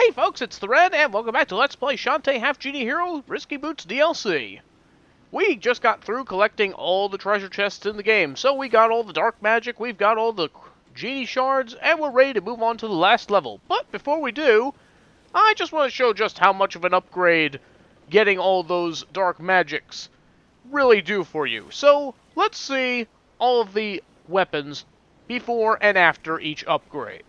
Hey folks, it's The Red, and welcome back to Let's Play Shantae Half Genie Hero Risky Boots DLC. We just got through collecting all the treasure chests in the game, so we got all the dark magic, we've got all the genie shards, and we're ready to move on to the last level. But before we do, I just want to show just how much of an upgrade getting all those dark magics really do for you. So, let's see all of the weapons before and after each upgrade.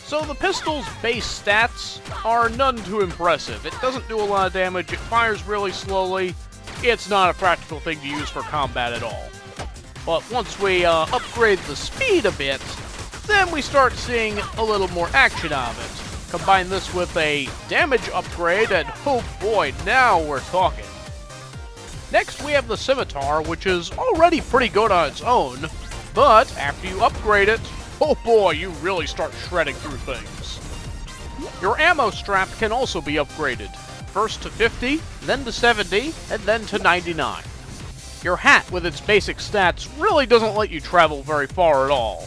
So the pistol's base stats are none too impressive. It doesn't do a lot of damage, it fires really slowly, it's not a practical thing to use for combat at all. But once we upgrade the speed a bit, then we start seeing a little more action of it. Combine this with a damage upgrade, and oh boy, now we're talking. Next we have the scimitar, which is already pretty good on its own, but after you upgrade it, oh boy, you really start shredding through things. Your ammo strap can also be upgraded. First to 50, then to 70, and then to 99. Your hat, with its basic stats, really doesn't let you travel very far at all.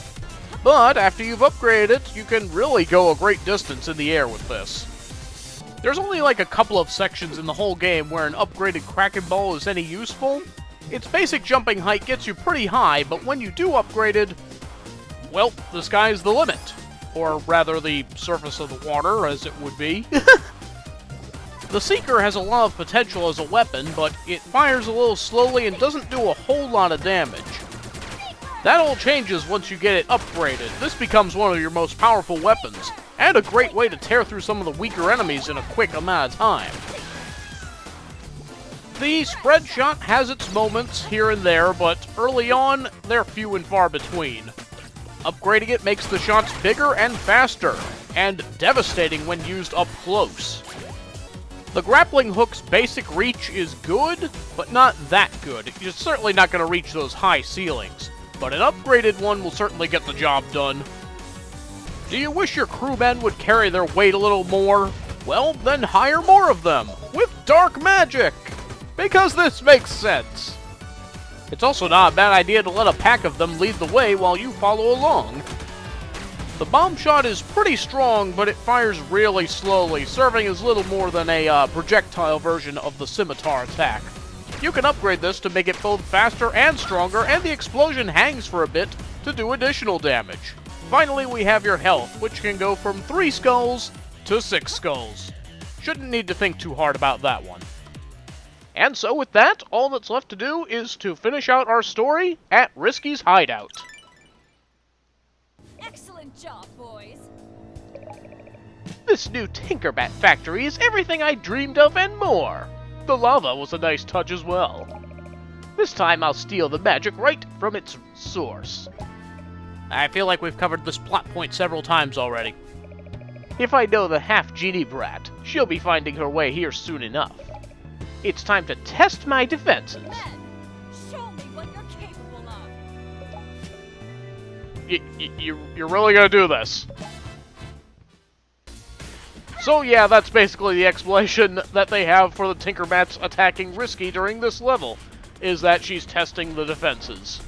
But after you've upgraded it, you can really go a great distance in the air with this. There's only like a couple of sections in the whole game where an upgraded Kraken Ball is any useful. Its basic jumping height gets you pretty high, but when you do upgrade it, well, the sky's the limit. Or rather, the surface of the water, as it would be. The Seeker has a lot of potential as a weapon, but it fires a little slowly and doesn't do a whole lot of damage. That all changes once you get it upgraded. This becomes one of your most powerful weapons, and a great way to tear through some of the weaker enemies in a quick amount of time. The Spread Shot has its moments here and there, but early on, they're few and far between. Upgrading it makes the shots bigger and faster, and devastating when used up close. The grappling hook's basic reach is good, but not that good. You're certainly not going to reach those high ceilings, but an upgraded one will certainly get the job done. Do you wish your crewmen would carry their weight a little more? Well, then hire more of them, with dark magic! Because this makes sense. It's also not a bad idea to let a pack of them lead the way while you follow along. The bomb shot is pretty strong, but it fires really slowly, serving as little more than a projectile version of the scimitar attack. You can upgrade this to make it both faster and stronger, and the explosion hangs for a bit to do additional damage. Finally, we have your health, which can go from 3 skulls to 6 skulls. Shouldn't need to think too hard about that one. And so with that, all that's left to do is to finish out our story at Risky's hideout. Excellent job, boys. This new Tinkerbat factory is everything I dreamed of and more. The lava was a nice touch as well. This time I'll steal the magic right from its source. I feel like we've covered this plot point several times already. If I know the half-genie brat, she'll be finding her way here soon enough. It's time to test my defenses. Then, show me what you're capable of. You're really gonna do this? So yeah, that's basically the explanation that they have for the Tinkerbats attacking Risky during this level, is that she's testing the defenses.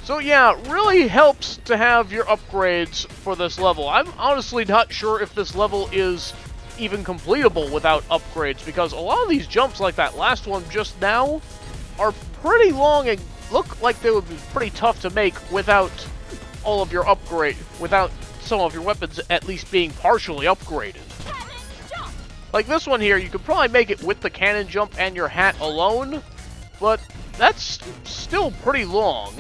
So yeah, it really helps to have your upgrades for this level. I'm honestly not sure if this level is even completable without upgrades, because a lot of these jumps, like that last one just now, are pretty long and look like they would be pretty tough to make without all of your upgrade, without some of your weapons at least being partially upgraded. Like this one here, you could probably make it with the cannon jump and your hat alone, but that's still pretty long.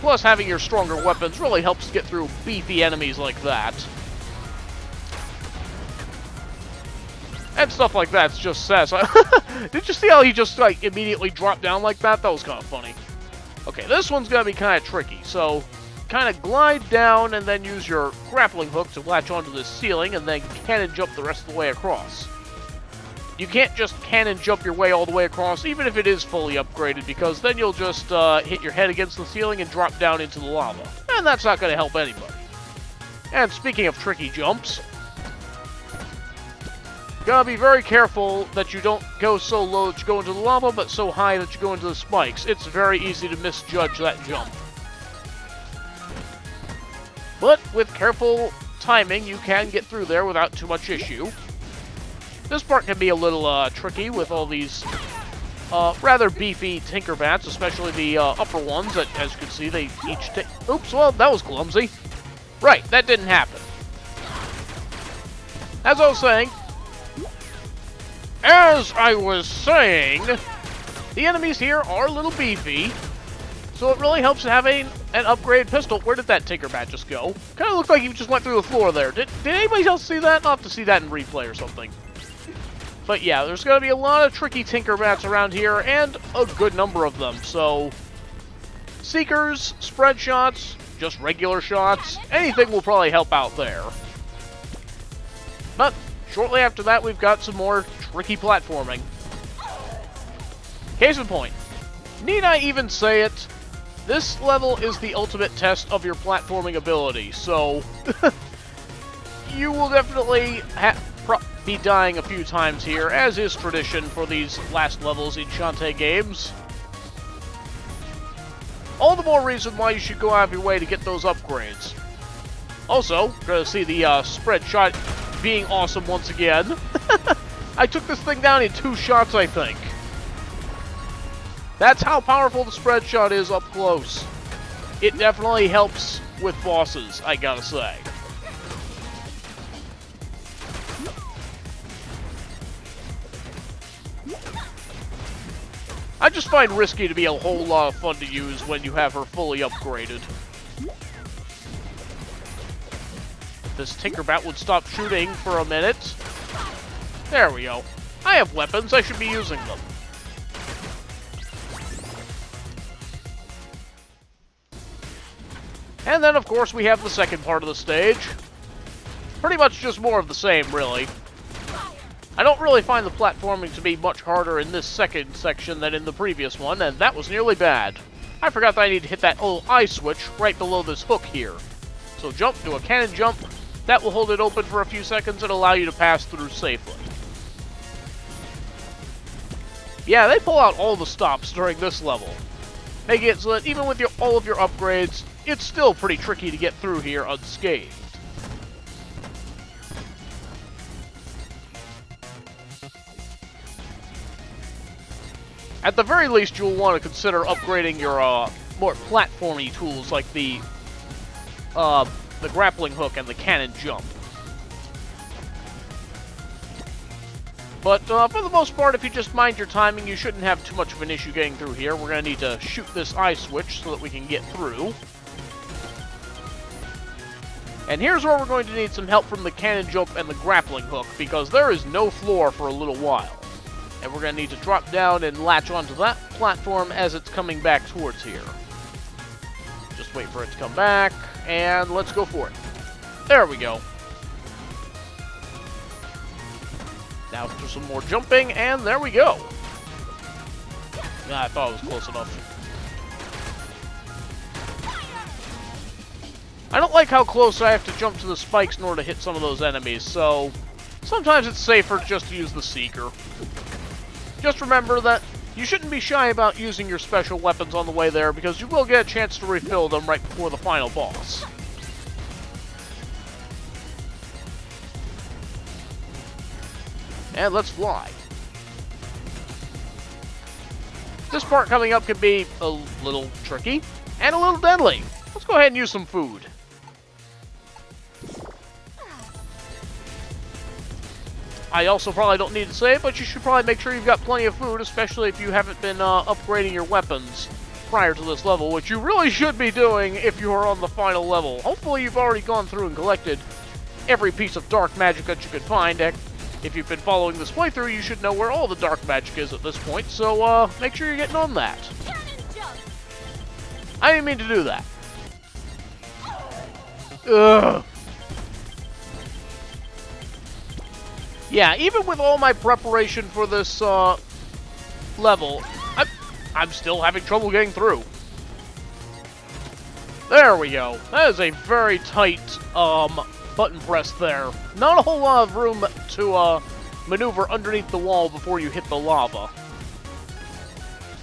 Plus, having your stronger weapons really helps get through beefy enemies like that. And stuff like that's just sass. Did you see how he just like immediately dropped down like that? That was kind of funny. Okay, this one's gonna be kind of tricky. So, kind of glide down and then use your grappling hook to latch onto the ceiling and then cannon jump the rest of the way across. You can't just cannon jump your way all the way across, even if it is fully upgraded, because then you'll just hit your head against the ceiling and drop down into the lava. And that's not going to help anybody. And speaking of tricky jumps, gotta be very careful that you don't go so low that you go into the lava, but so high that you go into the spikes. It's very easy to misjudge that jump. But with careful timing, you can get through there without too much issue. This part can be a little tricky with all these rather beefy Tinkerbats, especially the upper ones that, as you can see, they each take... Oops, well, that was clumsy. Right, that didn't happen. As I was saying, the enemies here are a little beefy, so it really helps having an upgraded pistol. Where did that Tinkerbat just go? Kind of looked like he just went through the floor there. Did anybody else see that? I'll have to see that in replay or something. But yeah, there's going to be a lot of tricky Tinkerbats around here, and a good number of them. So, Seekers, spread shots, just regular shots, anything will probably help out there. But shortly after that, we've got some more tricky platforming. Case in point, need I even say it? This level is the ultimate test of your platforming ability, so you will definitely be dying a few times here, as is tradition for these last levels in Shantae games. All the more reason why you should go out of your way to get those upgrades. Also, gonna see the spread shot being awesome once again. I took this thing down in 2 shots, I think. That's how powerful the spread shot is up close. It definitely helps with bosses, I gotta say. I just find Risky to be a whole lot of fun to use when you have her fully upgraded. If this Tinkerbat would stop shooting for a minute. There we go. I have weapons, I should be using them. And then, of course, we have the second part of the stage. Pretty much just more of the same, really. I don't really find the platforming to be much harder in this second section than in the previous one, and that was nearly bad. I forgot that I need to hit that little eye switch right below this hook here. So jump, do a cannon jump. That will hold it open for a few seconds and allow you to pass through safely. Yeah, they pull out all the stops during this level, making it so that even with all of your upgrades, it's still pretty tricky to get through here unscathed. At the very least, you'll want to consider upgrading your more platformy tools like the grappling hook and the cannon jump. But for the most part, if you just mind your timing, you shouldn't have too much of an issue getting through here. We're going to need to shoot this eye switch so that we can get through. And here's where we're going to need some help from the cannon jump and the grappling hook, because there is no floor for a little while. And we're going to need to drop down and latch onto that platform as it's coming back towards here. Just wait for it to come back, and let's go for it. There we go. Now do some more jumping, and there we go. I thought it was close enough. I don't like how close I have to jump to the spikes in order to hit some of those enemies, so sometimes it's safer just to use the Seeker. Just remember that you shouldn't be shy about using your special weapons on the way there, because you will get a chance to refill them right before the final boss. And let's fly. This part coming up can be a little tricky and a little deadly. Let's go ahead and use some food. I also probably don't need to say it, but you should probably make sure you've got plenty of food, especially if you haven't been upgrading your weapons prior to this level, which you really should be doing if you are on the final level. Hopefully you've already gone through and collected every piece of dark magic that you could find. If you've been following this playthrough, you should know where all the dark magic is at this point, so make sure you're getting on that. I didn't mean to do that. Ugh. Yeah, even with all my preparation for this level, I'm still having trouble getting through. There we go. That is a very tight button press there. Not a whole lot of room to maneuver underneath the wall before you hit the lava.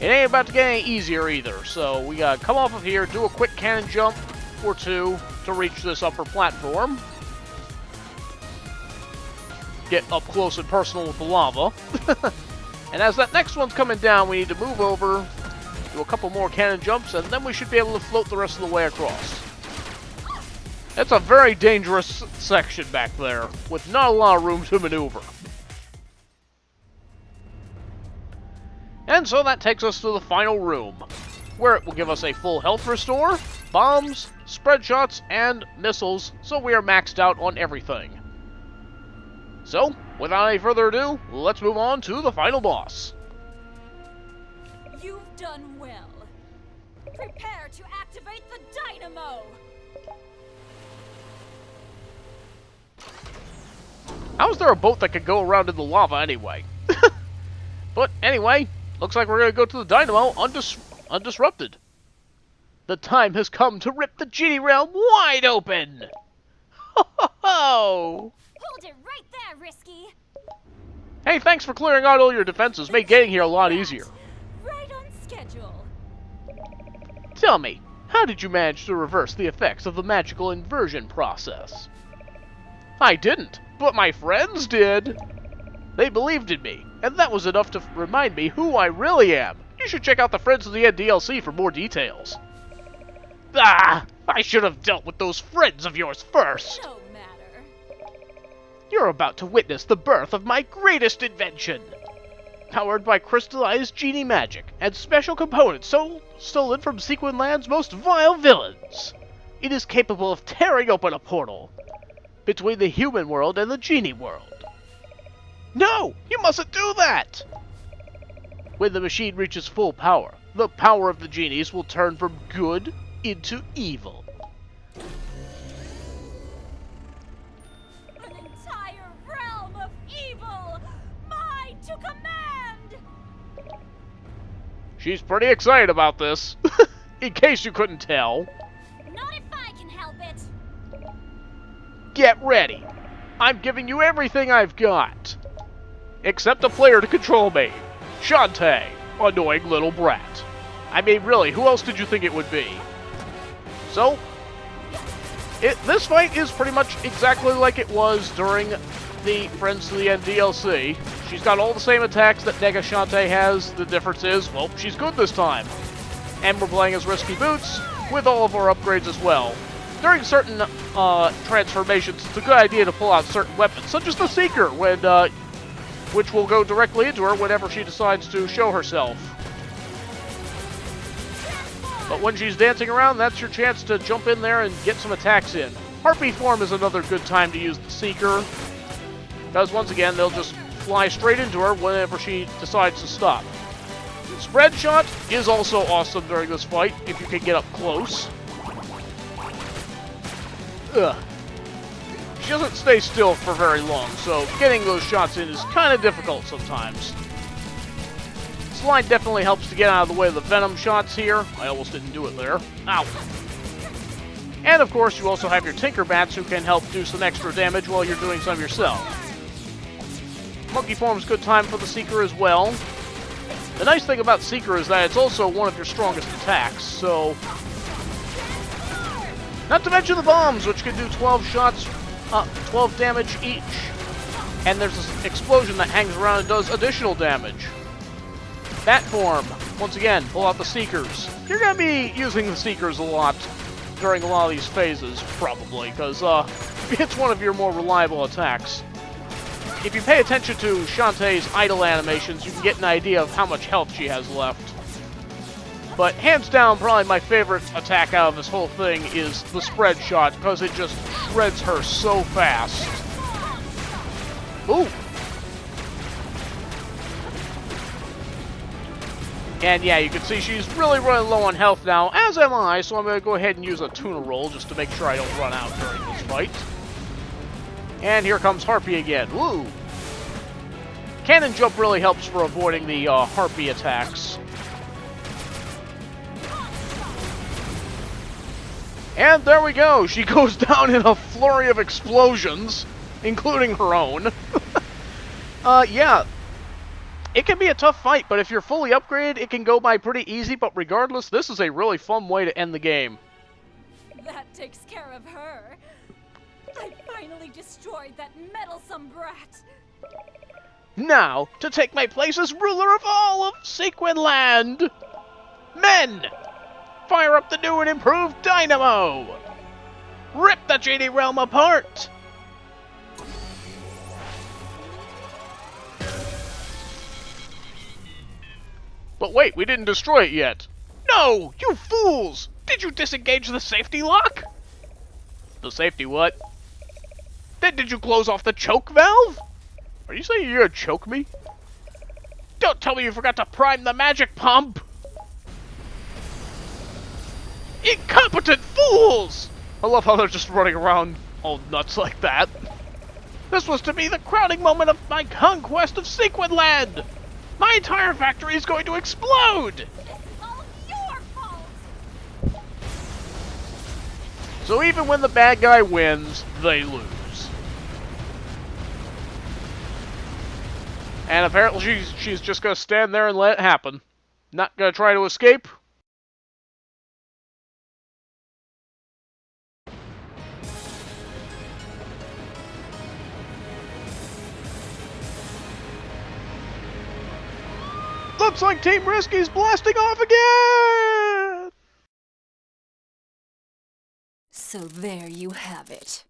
It ain't about to get any easier either, so we gotta come off of here, do a quick cannon jump, or two to reach this upper platform. Get up close and personal with the lava. And as that next one's coming down, we need to move over, do a couple more cannon jumps, and then we should be able to float the rest of the way across. That's a very dangerous section back there, with not a lot of room to maneuver. And so that takes us to the final room, where it will give us a full health restore, bombs, spread shots, and missiles, so we are maxed out on everything. So, without any further ado, let's move on to the final boss. You've done well. Prepare to activate the dynamo. How is there a boat that could go around in the lava anyway? But anyway, looks like we're going to go to the dynamo undisrupted. The time has come to rip the Genie realm wide open! Ho ho ho! Hold it right there, Risky. Hey, thanks for clearing out all your defenses. Made getting here a lot easier. Right on schedule. Tell me, how did you manage to reverse the effects of the magical inversion process? I didn't, but my friends did. They believed in me, and that was enough to remind me who I really am. You should check out the Friends of the End DLC for more details. Ah! I should have dealt with those friends of yours first. No matter. You're about to witness the birth of my greatest invention. Powered by crystallized genie magic and special components stolen from Sequin Land's most vile villains. It is capable of tearing open a portal between the human world and the genie world. No! You mustn't do that! When the machine reaches full power, the power of the genies will turn from good into evil. An entire realm of evil! Mine to command! She's pretty excited about this, in case you couldn't tell. Not if I can help it! Get ready! I'm giving you everything I've got! Except a player to control me. Shantae, annoying little brat. I mean, really, who else did you think it would be? So, this fight is pretty much exactly like it was during the Friends to the End DLC. She's got all the same attacks that Nega Shantae has. The difference is, well, she's good this time. And we're playing as Risky Boots, with all of our upgrades as well. During certain transformations, it's a good idea to pull out certain weapons, such as the Seeker, which will go directly into her whenever she decides to show herself. But when she's dancing around, that's your chance to jump in there and get some attacks in. Harpy form is another good time to use the Seeker, because once again, they'll just fly straight into her whenever she decides to stop. Spread shot is also awesome during this fight, if you can get up close. Ugh. She doesn't stay still for very long, so getting those shots in is kind of difficult sometimes. Slide definitely helps to get out of the way of the Venom shots here. I almost didn't do it there. Ow. And of course, you also have your Tinker Bats who can help do some extra damage while you're doing some yourself. Monkey form's a good time for the Seeker as well. The nice thing about Seeker is that it's also one of your strongest attacks, so... Not to mention the bombs, which can do 12 shots, 12 damage each. And there's this explosion that hangs around and does additional damage. Bat form, once again, pull out the Seekers. You're going to be using the Seekers a lot during a lot of these phases, probably, because it's one of your more reliable attacks. If you pay attention to Shantae's idle animations, you can get an idea of how much health she has left. But hands down, probably my favorite attack out of this whole thing is the spread shot, because it just shreds her so fast. Ooh! And yeah, you can see she's really running low on health now, as am I, so I'm going to go ahead and use a tuna roll just to make sure I don't run out during this fight. And here comes Harpy again. Woo! Cannon jump really helps for avoiding the Harpy attacks. And there we go! She goes down in a flurry of explosions, including her own. Yeah. It can be a tough fight, but if you're fully upgraded, it can go by pretty easy, but regardless, this is a really fun way to end the game. that takes care of her. I finally destroyed that meddlesome brat. Now, to take my place as ruler of all of Sequin Land! Men! Fire up the new and improved dynamo! Rip the Genie realm apart! But wait, we didn't destroy it yet. No! You fools! Did you disengage the safety lock? The safety what? Then did you close off the choke valve? Are you saying you're gonna choke me? Don't tell me you forgot to prime the magic pump! Incompetent fools! I love how they're just running around all nuts like that. This was to be the crowning moment of my conquest of Sequin Land! My entire factory is going to explode! This is all your fault! So even when the bad guy wins, they lose. And apparently she's just gonna stand there and let it happen. Not gonna try to escape. Looks like Team Risky's blasting off again! So there you have it.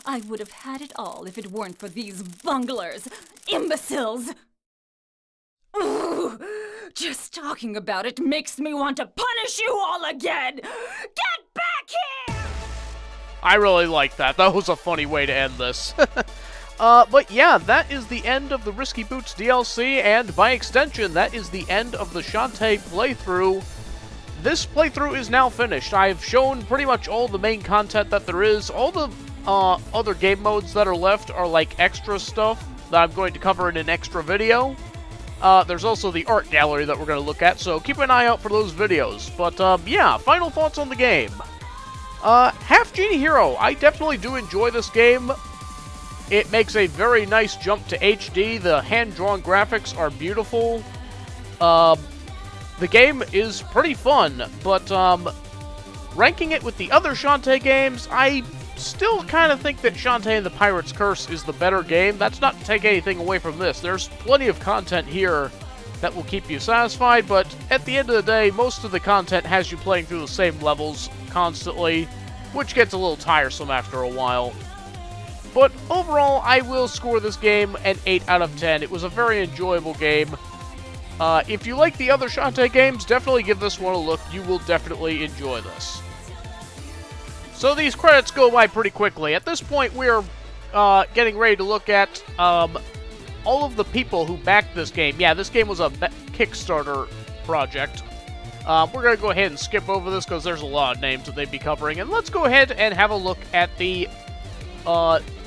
I would have had it all if it weren't for these bunglers, imbeciles! Ooh, just talking about it makes me want to punish you all again! Get back here! I really like that. That was a funny way to end this. But yeah, that is the end of the Risky Boots DLC, and by extension, that is the end of the Shantae playthrough. This playthrough is now finished. I've shown pretty much all the main content that there is. All the other game modes that are left are like extra stuff that I'm going to cover in an extra video. There's also the art gallery that we're going to look at, so keep an eye out for those videos. But yeah, final thoughts on the game. Half Genie Hero, I definitely do enjoy this game. It makes a very nice jump to HD. The hand-drawn graphics are beautiful. The game is pretty fun, but ranking it with the other Shantae games, I still kind of think that Shantae and the Pirate's Curse is the better game. That's not to take anything away from this. There's plenty of content here that will keep you satisfied, but at the end of the day, most of the content has you playing through the same levels constantly, which gets a little tiresome after a while. But overall, I will score this game an 8 out of 10. It was a very enjoyable game. If you like the other Shantae games, definitely give this one a look. You will definitely enjoy this. So these credits go by pretty quickly. At this point, we're getting ready to look at all of the people who backed this game. Yeah, this game was a Kickstarter project. We're going to go ahead and skip over this because there's a lot of names that they'd be covering. And let's go ahead and have a look at the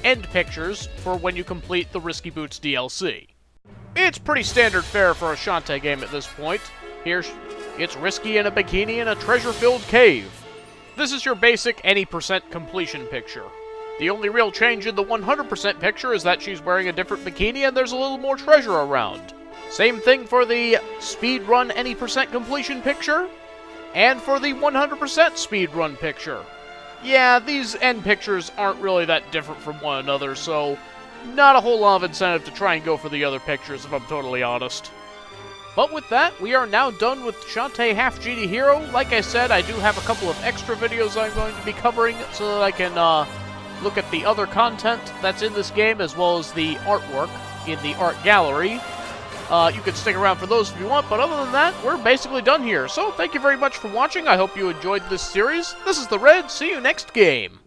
end pictures for when you complete the Risky Boots DLC. It's pretty standard fare for a Shantae game at this point. Here, it's Risky in a bikini in a treasure-filled cave. This is your basic any % completion picture. The only real change in the 100% picture is that she's wearing a different bikini and there's a little more treasure around. Same thing for the speedrun any % completion picture, and for the 100% speedrun picture. Yeah, these end pictures aren't really that different from one another, so not a whole lot of incentive to try and go for the other pictures, if I'm totally honest. But with that, we are now done with Shantae Half Genie Hero. Like I said, I do have a couple of extra videos I'm going to be covering so that I can look at the other content that's in this game, as well as the artwork in the art gallery. You can stick around for those if you want, but other than that, we're basically done here. So thank you very much for watching. I hope you enjoyed this series. This is The Red. See you next game.